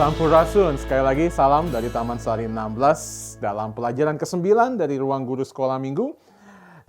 Sampurasun, sekali lagi salam dari Taman Sari 16 dalam pelajaran ke-9 dari Ruang Guru Sekolah Minggu.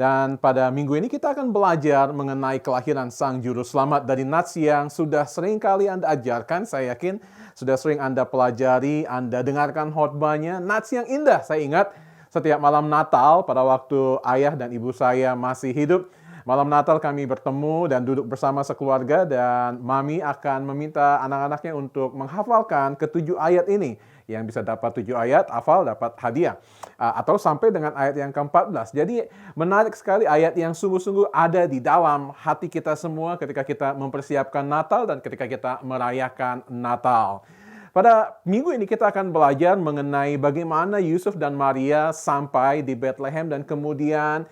Dan pada minggu ini kita akan belajar mengenai kelahiran Sang Juru Selamat dari nats yang sudah sering kali Anda ajarkan. Saya yakin sudah sering Anda pelajari, Anda dengarkan khotbahnya. Nats yang indah, saya ingat setiap malam Natal pada waktu ayah dan ibu saya masih hidup. Malam Natal kami bertemu dan duduk bersama sekeluarga dan Mami akan meminta anak-anaknya untuk menghafalkan ke-7 ayat ini. Yang bisa dapat 7 ayat, hafal dapat hadiah. Atau sampai dengan ayat yang ke-14. Jadi menarik sekali ayat yang sungguh-sungguh ada di dalam hati kita semua ketika kita mempersiapkan Natal dan ketika kita merayakan Natal. Pada minggu ini kita akan belajar mengenai bagaimana Yusuf dan Maria sampai di Bethlehem dan kemudian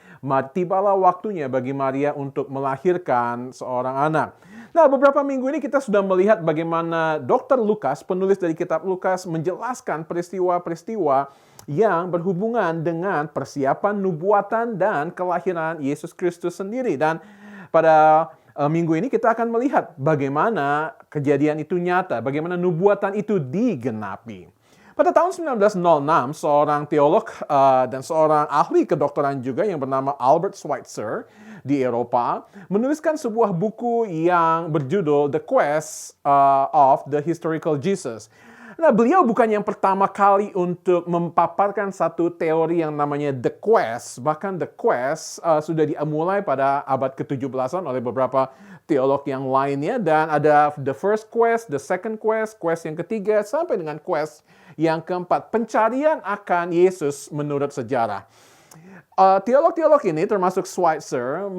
tibalah waktunya bagi Maria untuk melahirkan seorang anak. Nah, beberapa minggu ini kita sudah melihat bagaimana Dr. Lukas, penulis dari kitab Lukas, menjelaskan peristiwa-peristiwa yang berhubungan dengan persiapan nubuatan dan kelahiran Yesus Kristus sendiri. Dan pada minggu ini kita akan melihat bagaimana kejadian itu nyata, bagaimana nubuatan itu digenapi. Pada tahun 1906, seorang teolog dan seorang ahli kedokteran juga yang bernama Albert Schweitzer di Eropa menuliskan sebuah buku yang berjudul The Quest of the Historical Jesus. Nah, beliau bukan yang pertama kali untuk memaparkan satu teori yang namanya The Quest. Bahkan The Quest sudah dimulai pada abad ke-17 oleh beberapa teolog yang lainnya. Dan ada The First Quest, The Second Quest, Quest yang ketiga, sampai dengan Quest yang keempat. Pencarian akan Yesus menurut sejarah. Teolog-teolog ini termasuk Schweitzer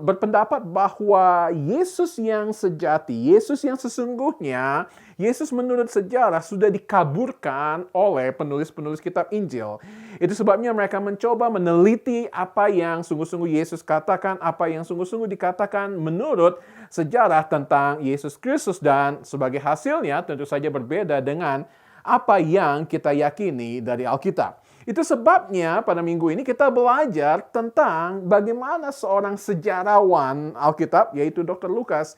berpendapat bahwa Yesus yang sejati, Yesus yang sesungguhnya, Yesus menurut sejarah sudah dikaburkan oleh penulis-penulis kitab Injil. Itu sebabnya mereka mencoba meneliti apa yang sungguh-sungguh Yesus katakan, apa yang sungguh-sungguh dikatakan menurut sejarah tentang Yesus Kristus. Dan sebagai hasilnya tentu saja berbeda dengan apa yang kita yakini dari Alkitab. Itu sebabnya pada minggu ini kita belajar tentang bagaimana seorang sejarawan Alkitab, yaitu Dr. Lukas,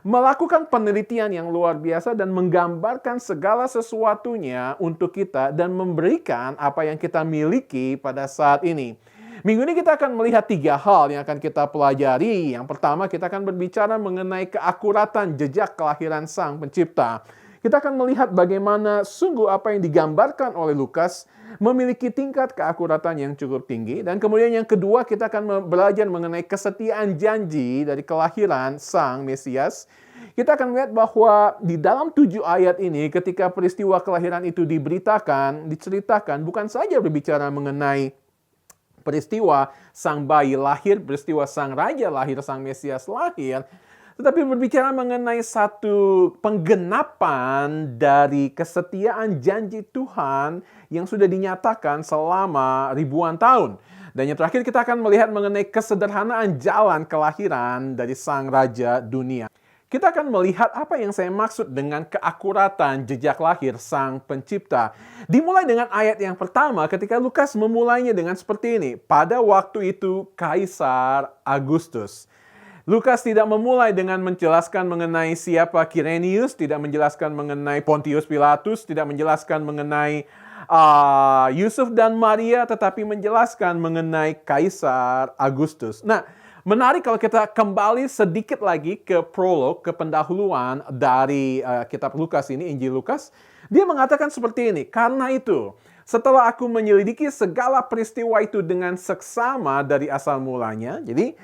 melakukan penelitian yang luar biasa dan menggambarkan segala sesuatunya untuk kita dan memberikan apa yang kita miliki pada saat ini. Minggu ini kita akan melihat 3 hal yang akan kita pelajari. Yang pertama, kita akan berbicara mengenai keakuratan jejak kelahiran Sang Pencipta. Kita akan melihat bagaimana sungguh apa yang digambarkan oleh Lukas memiliki tingkat keakuratan yang cukup tinggi. Dan kemudian yang kedua, kita akan belajar mengenai kesetiaan janji dari kelahiran Sang Mesias. Kita akan melihat bahwa di dalam 7 ayat ini, ketika peristiwa kelahiran itu diceritakan, bukan saja berbicara mengenai peristiwa Sang Bayi lahir, peristiwa Sang Raja lahir, Sang Mesias lahir, tetapi berbicara mengenai satu penggenapan dari kesetiaan janji Tuhan yang sudah dinyatakan selama ribuan tahun. Dan yang terakhir kita akan melihat mengenai kesederhanaan jalan kelahiran dari Sang Raja dunia. Kita akan melihat apa yang saya maksud dengan keakuratan jejak lahir Sang Pencipta. Dimulai dengan ayat yang pertama ketika Lukas memulainya dengan seperti ini. Pada waktu itu Kaisar Agustus. Lukas tidak memulai dengan menjelaskan mengenai siapa Kirenius, tidak menjelaskan mengenai Pontius Pilatus, tidak menjelaskan mengenai Yusuf dan Maria, tetapi menjelaskan mengenai Kaisar Agustus. Nah, menarik kalau kita kembali sedikit lagi ke prolog, ke pendahuluan dari kitab Lukas ini, Injil Lukas. Dia mengatakan seperti ini, karena itu, setelah aku menyelidiki segala peristiwa itu dengan seksama dari asal mulanya, jadi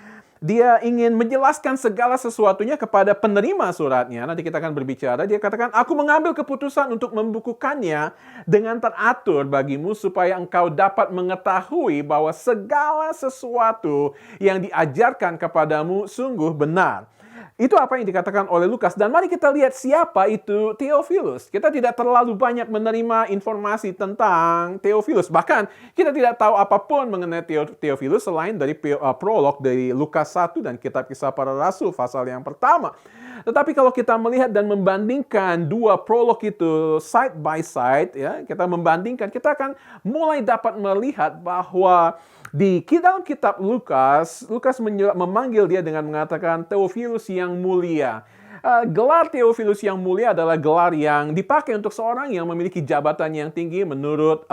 dia ingin menjelaskan segala sesuatunya kepada penerima suratnya. Nanti kita akan berbicara. Dia katakan, aku mengambil keputusan untuk membukukannya dengan teratur bagimu supaya engkau dapat mengetahui bahwa segala sesuatu yang diajarkan kepadamu sungguh benar. Itu apa yang dikatakan oleh Lukas. Dan mari kita lihat siapa itu Theophilus. Kita tidak terlalu banyak menerima informasi tentang Theophilus. Bahkan kita tidak tahu apapun mengenai Theophilus selain dari prolog dari Lukas 1 dan kitab Kisah Para Rasul pasal yang pertama. Tetapi kalau kita melihat dan membandingkan dua prolog itu side by side, ya, kita membandingkan, kita akan mulai dapat melihat bahwa di dalam kitab Lukas, Lukas memanggil dia dengan mengatakan Theophilus yang mulia. Gelar Theophilus yang mulia adalah gelar yang dipakai untuk seorang yang memiliki jabatan yang tinggi menurut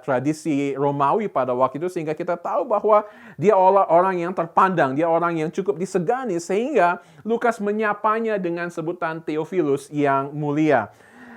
tradisi Romawi pada waktu itu, sehingga kita tahu bahwa dia orang yang terpandang, dia orang yang cukup disegani, sehingga Lukas menyapanya dengan sebutan Theophilus yang mulia.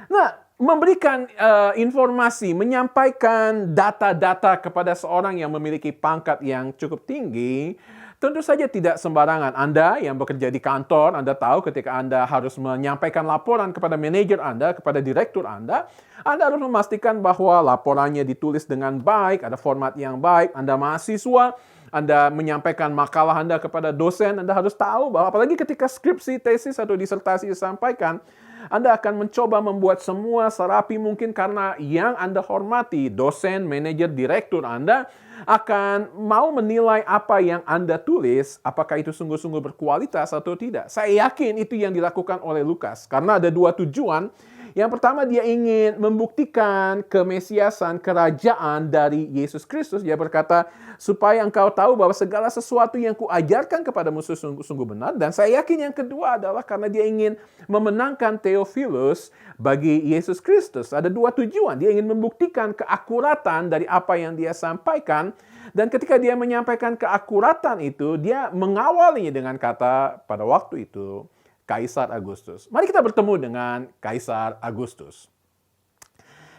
Nah, memberikan informasi, menyampaikan data-data kepada seorang yang memiliki pangkat yang cukup tinggi, tentu saja tidak sembarangan. Anda yang bekerja di kantor, Anda tahu ketika Anda harus menyampaikan laporan kepada manajer Anda, kepada direktur Anda harus memastikan bahwa laporannya ditulis dengan baik, ada format yang baik. Anda mahasiswa, Anda menyampaikan makalah Anda kepada dosen, Anda harus tahu bahwa apalagi ketika skripsi, tesis, atau disertasi disampaikan, Anda akan mencoba membuat semua serapi mungkin karena yang Anda hormati, dosen, manajer, direktur Anda, akan mau menilai apa yang Anda tulis, apakah itu sungguh-sungguh berkualitas atau tidak. Saya yakin itu yang dilakukan oleh Lukas, karena ada dua tujuan. Yang pertama, dia ingin membuktikan kemesiasan kerajaan dari Yesus Kristus. Dia berkata, supaya engkau tahu bahwa segala sesuatu yang kuajarkan kepadamu sungguh-sungguh benar. Dan saya yakin yang kedua adalah karena dia ingin memenangkan Theophilus bagi Yesus Kristus. Ada dua tujuan. Dia ingin membuktikan keakuratan dari apa yang dia sampaikan. Dan ketika dia menyampaikan keakuratan itu, dia mengawalinya dengan kata pada waktu itu, Kaisar Agustus. Mari kita bertemu dengan Kaisar Agustus.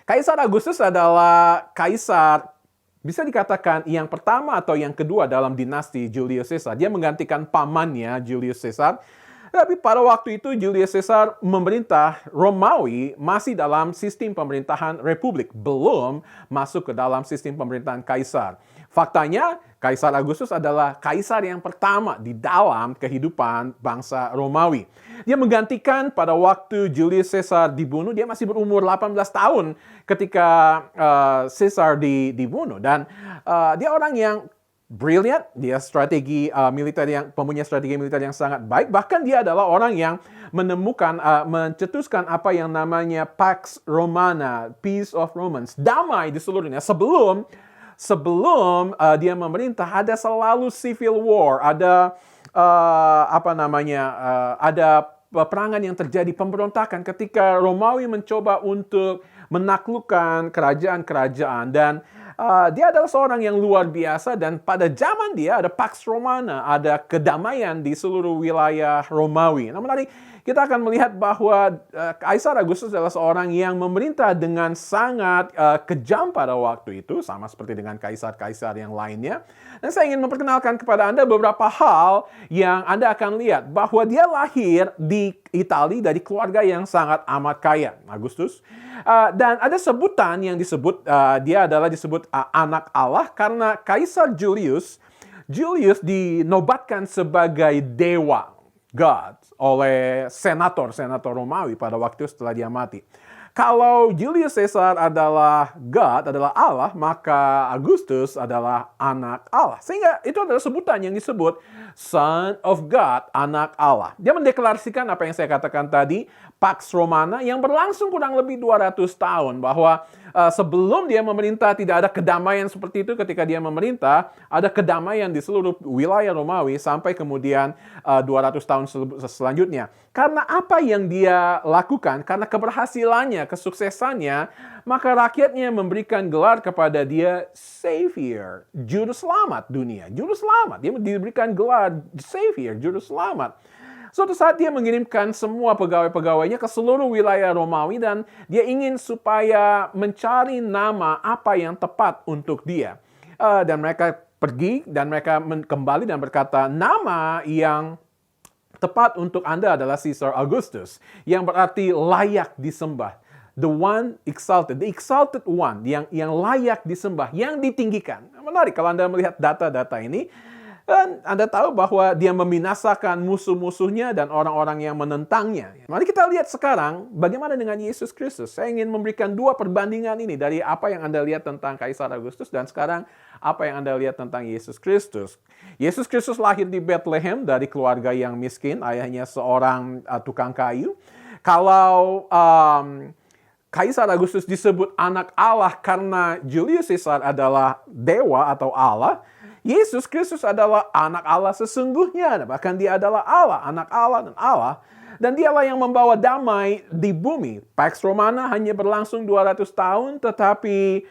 Kaisar Agustus adalah kaisar, bisa dikatakan yang pertama atau yang kedua dalam dinasti Julius Caesar. Dia menggantikan pamannya Julius Caesar. Tapi pada waktu itu Julius Caesar memerintah Romawi masih dalam sistem pemerintahan republik, belum masuk ke dalam sistem pemerintahan kaisar. Faktanya, Kaisar Agustus adalah kaisar yang pertama di dalam kehidupan bangsa Romawi. Dia menggantikan pada waktu Julius Caesar dibunuh, dia masih berumur 18 tahun ketika Caesar dibunuh. Dan dia orang yang brilliant, dia mempunyai strategi militer yang sangat baik. Bahkan dia adalah orang yang mencetuskan apa yang namanya Pax Romana, Peace of Romans, damai di seluruh dunia. Sebelum dia memerintah, ada selalu civil war, ada ada peperangan yang terjadi, pemberontakan ketika Romawi mencoba untuk menaklukkan kerajaan-kerajaan. Dan dia adalah seorang yang luar biasa, dan pada zaman dia ada Pax Romana, ada kedamaian di seluruh wilayah Romawi. Nah, menarik, kita akan melihat bahwa Kaisar Agustus adalah seorang yang memerintah dengan sangat kejam pada waktu itu, sama seperti dengan kaisar-kaisar yang lainnya. Dan saya ingin memperkenalkan kepada Anda beberapa hal yang Anda akan lihat, bahwa dia lahir di Italia dari keluarga yang sangat amat kaya, Agustus. Dan ada sebutan yang disebut, dia adalah disebut anak Allah, karena Kaisar Julius dinobatkan sebagai dewa, God, oleh senator Romawi pada waktu setelah dia mati. Kalau Julius Caesar adalah God, adalah Allah, maka Agustus adalah anak Allah. Sehingga itu adalah sebutan yang disebut Son of God, anak Allah. Dia mendeklarasikan apa yang saya katakan tadi, Pax Romana yang berlangsung kurang lebih 200 tahun. Bahwa sebelum dia memerintah tidak ada kedamaian seperti itu. Ketika dia memerintah, ada kedamaian di seluruh wilayah Romawi sampai kemudian 200 tahun selanjutnya. Karena apa yang dia lakukan, karena keberhasilannya, kesuksesannya, maka rakyatnya memberikan gelar kepada dia Savior, Juru Selamat dunia. Juru Selamat, dia diberikan gelar Savior, Juru Selamat. Suatu saat dia mengirimkan semua pegawai-pegawainya ke seluruh wilayah Romawi, dan dia ingin supaya mencari nama apa yang tepat untuk dia. Dan mereka pergi, dan mereka kembali dan berkata, nama yang tepat untuk Anda adalah Caesar Augustus, yang berarti layak disembah. The one exalted, the exalted one, yang layak disembah, yang ditinggikan. Menarik kalau Anda melihat data-data ini, dan Anda tahu bahwa dia membinasakan musuh-musuhnya dan orang-orang yang menentangnya. Mari kita lihat sekarang bagaimana dengan Yesus Kristus. Saya ingin memberikan dua perbandingan ini dari apa yang Anda lihat tentang Kaisar Agustus dan sekarang apa yang Anda lihat tentang Yesus Kristus. Yesus Kristus lahir di Bethlehem dari keluarga yang miskin, ayahnya seorang tukang kayu. Kalau Kaisar Agustus disebut anak Allah karena Julius Caesar adalah dewa atau Allah, Yesus Kristus adalah anak Allah sesungguhnya. Bahkan dia adalah Allah, anak Allah dan Allah. Dan dialah yang membawa damai di bumi. Pax Romana hanya berlangsung 200 tahun, tetapi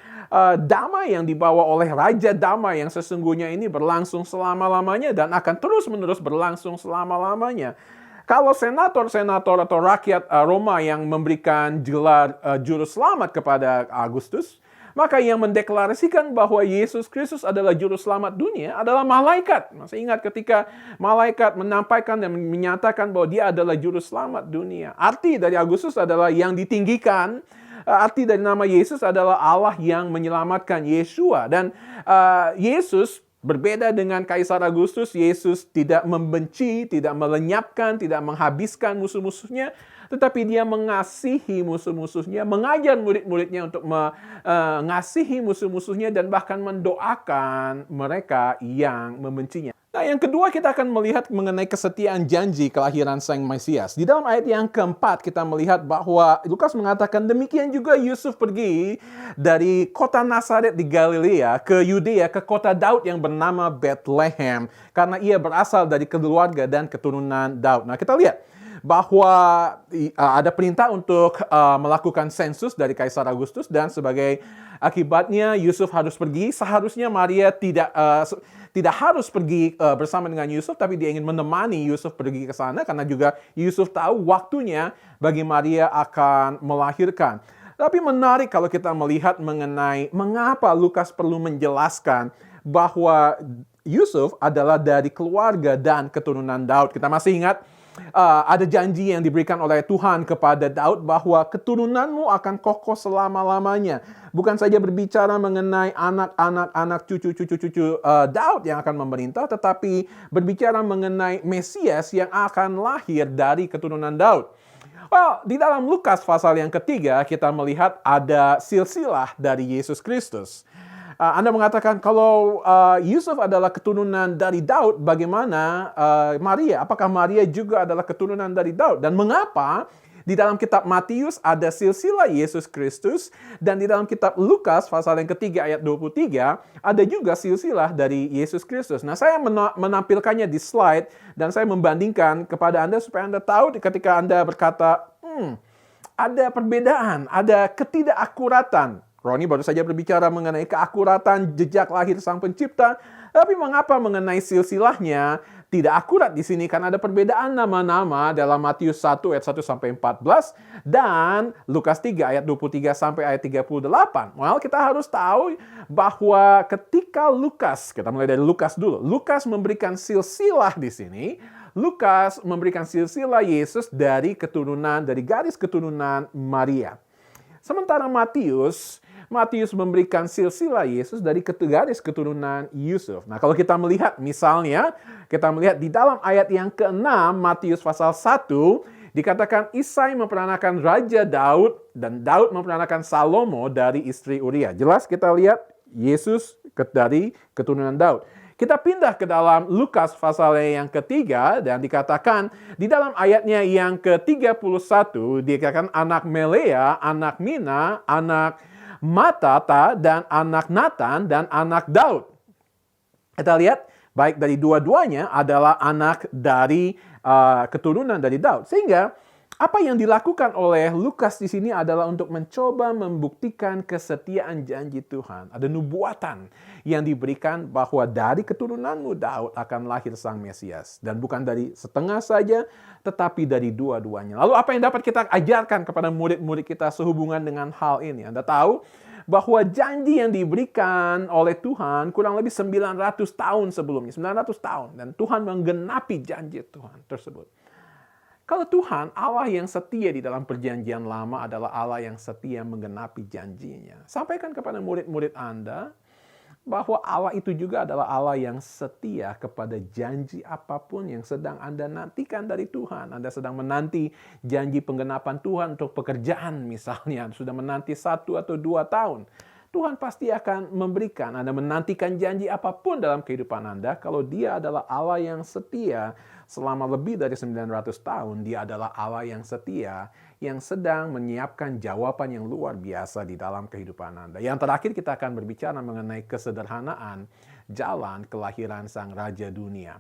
damai yang dibawa oleh Raja Damai yang sesungguhnya ini berlangsung selama-lamanya dan akan terus-menerus berlangsung selama-lamanya. Kalau senator-senator atau rakyat Roma yang memberikan gelar juru selamat kepada Agustus, maka yang mendeklarasikan bahwa Yesus Kristus adalah juru selamat dunia adalah malaikat. Masih ingat ketika malaikat menampaikan dan menyatakan bahwa dia adalah juru selamat dunia. Arti dari Agustus adalah yang ditinggikan. Arti dari nama Yesus adalah Allah yang menyelamatkan, Yeshua. Dan Yesus berbeda dengan Kaisar Agustus. Yesus tidak membenci, tidak melenyapkan, tidak menghabiskan musuh-musuhnya, tetapi dia mengasihi musuh-musuhnya, mengajar murid-muridnya untuk mengasihi musuh-musuhnya dan bahkan mendoakan mereka yang membencinya. Nah, yang kedua kita akan melihat mengenai kesetiaan janji kelahiran Sang Mesias. Di dalam ayat yang keempat kita melihat bahwa Lukas mengatakan demikian juga Yusuf pergi dari kota Nazaret di Galilea ke Yudea, ke kota Daud yang bernama Bethlehem, karena ia berasal dari keluarga dan keturunan Daud. Nah, kita lihat bahwa ada perintah untuk melakukan sensus dari Kaisar Agustus dan sebagai akibatnya Yusuf harus pergi. Seharusnya Maria tidak harus pergi bersama dengan Yusuf, tapi dia ingin menemani Yusuf pergi ke sana karena juga Yusuf tahu waktunya bagi Maria akan melahirkan. Tapi menarik kalau kita melihat mengenai mengapa Lukas perlu menjelaskan bahwa Yusuf adalah dari keluarga dan keturunan Daud. Kita masih ingat ada janji yang diberikan oleh Tuhan kepada Daud bahwa keturunanmu akan kokoh selama-lamanya. Bukan saja berbicara mengenai anak-anak, cucu-cucu Daud yang akan memerintah, tetapi berbicara mengenai Mesias yang akan lahir dari keturunan Daud. Well, di dalam Lukas pasal yang ketiga kita melihat ada silsilah dari Yesus Kristus. Anda mengatakan kalau Yusuf adalah keturunan dari Daud, bagaimana Maria? Apakah Maria juga adalah keturunan dari Daud? Dan mengapa di dalam kitab Matius ada silsilah Yesus Kristus dan di dalam kitab Lukas pasal yang ketiga ayat 23 ada juga silsilah dari Yesus Kristus. Nah, saya menampilkannya di slide dan saya membandingkan kepada Anda supaya Anda tahu ketika Anda berkata, ada perbedaan, ada ketidakakuratan. Roni baru saja berbicara mengenai keakuratan jejak lahir Sang Pencipta, tapi mengapa mengenai silsilahnya tidak akurat di sini? Karena ada perbedaan nama-nama dalam Matius 1 ayat 1 sampai 14 dan Lukas 3 ayat 23 sampai ayat 38. Well, kita harus tahu bahwa ketika Lukas, kita mulai dari Lukas dulu. Lukas memberikan silsilah di sini. Lukas memberikan silsilah Yesus dari garis keturunan Maria. Sementara Matius memberikan silsilah Yesus dari garis keturunan Yusuf. Nah, kalau kita melihat misalnya, kita melihat di dalam ayat yang ke-6 Matius pasal 1 dikatakan Isai memperanakan Raja Daud dan Daud memperanakan Salomo dari istri Uria. Jelas kita lihat Yesus dari keturunan Daud. Kita pindah ke dalam Lukas pasal yang ketiga dan dikatakan di dalam ayatnya yang ke-31 dikatakan anak Melea, anak Mina, anak Matata, dan anak Natan, dan anak Daud. Kita lihat baik dari dua-duanya adalah anak dari keturunan dari Daud. Sehingga apa yang dilakukan oleh Lukas di sini adalah untuk mencoba membuktikan kesetiaan janji Tuhan. Ada nubuatan yang diberikan bahwa dari keturunanmu Daud akan lahir Sang Mesias. Dan bukan dari setengah saja, tetapi dari dua-duanya. Lalu apa yang dapat kita ajarkan kepada murid-murid kita sehubungan dengan hal ini? Anda tahu bahwa janji yang diberikan oleh Tuhan kurang lebih 900 tahun sebelumnya. 900 tahun. Dan Tuhan menggenapi janji Tuhan tersebut. Kalau Tuhan, Allah yang setia di dalam perjanjian lama adalah Allah yang setia menggenapi janjinya. Sampaikan kepada murid-murid Anda bahwa Allah itu juga adalah Allah yang setia kepada janji apapun yang sedang Anda nantikan dari Tuhan. Anda sedang menanti janji penggenapan Tuhan untuk pekerjaan misalnya. Sudah menanti 1 atau 2 tahun. Tuhan pasti akan memberikan. Anda menantikan janji apapun dalam kehidupan Anda. Kalau Dia adalah Allah yang setia selama lebih dari 900 tahun, Dia adalah Allah yang setia yang sedang menyiapkan jawaban yang luar biasa di dalam kehidupan Anda. Yang terakhir kita akan berbicara mengenai kesederhanaan jalan kelahiran Sang Raja Dunia.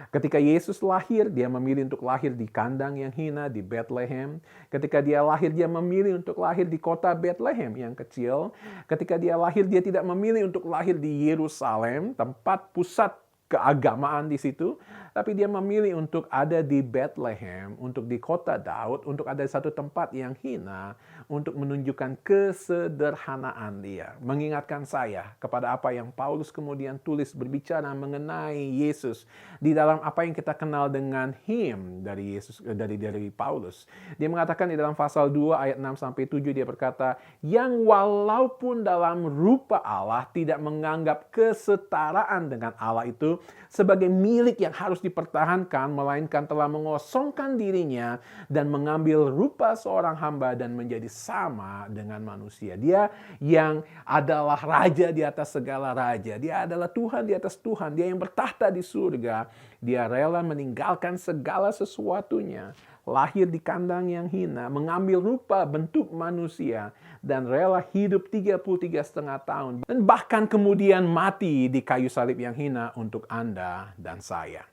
Ketika Yesus lahir, dia memilih untuk lahir di kandang yang hina di Bethlehem. Ketika dia lahir, dia memilih untuk lahir di kota Bethlehem yang kecil. Ketika dia lahir, dia tidak memilih untuk lahir di Yerusalem, tempat pusat keagamaan di situ, tapi dia memilih untuk ada di Bethlehem, untuk di kota Daud, untuk ada di satu tempat yang hina, untuk menunjukkan kesederhanaan dia. Mengingatkan saya kepada apa yang Paulus kemudian tulis berbicara mengenai Yesus di dalam apa yang kita kenal dengan him dari Yesus, dari Paulus. Dia mengatakan di dalam pasal 2 ayat 6 sampai 7 dia berkata, yang walaupun dalam rupa Allah tidak menganggap kesetaraan dengan Allah itu sebagai milik yang harus dipertahankan, melainkan telah mengosongkan dirinya dan mengambil rupa seorang hamba dan menjadi sama dengan manusia. Dia yang adalah raja di atas segala raja. Dia adalah Tuhan di atas Tuhan. Dia yang bertahta di surga. Dia rela meninggalkan segala sesuatunya, lahir di kandang yang hina, mengambil rupa bentuk manusia, dan rela hidup 33,5 tahun. Dan bahkan kemudian mati di kayu salib yang hina untuk Anda dan saya.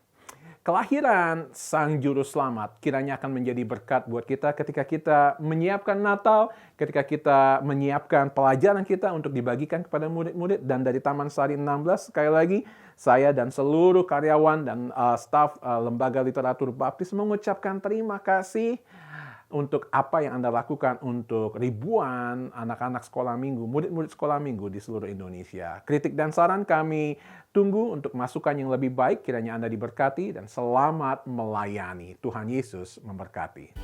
Kelahiran Sang Juru Selamat kiranya akan menjadi berkat buat kita ketika kita menyiapkan Natal, ketika kita menyiapkan pelajaran kita untuk dibagikan kepada murid-murid. Dan dari Taman Sari 16, sekali lagi, saya dan seluruh karyawan dan staf Lembaga Literatur Baptis mengucapkan terima kasih untuk apa yang Anda lakukan untuk ribuan anak-anak sekolah minggu, murid-murid sekolah minggu di seluruh Indonesia. Kritik dan saran kami tunggu untuk masukan yang lebih baik. Kiranya Anda diberkati dan selamat melayani. Tuhan Yesus memberkati.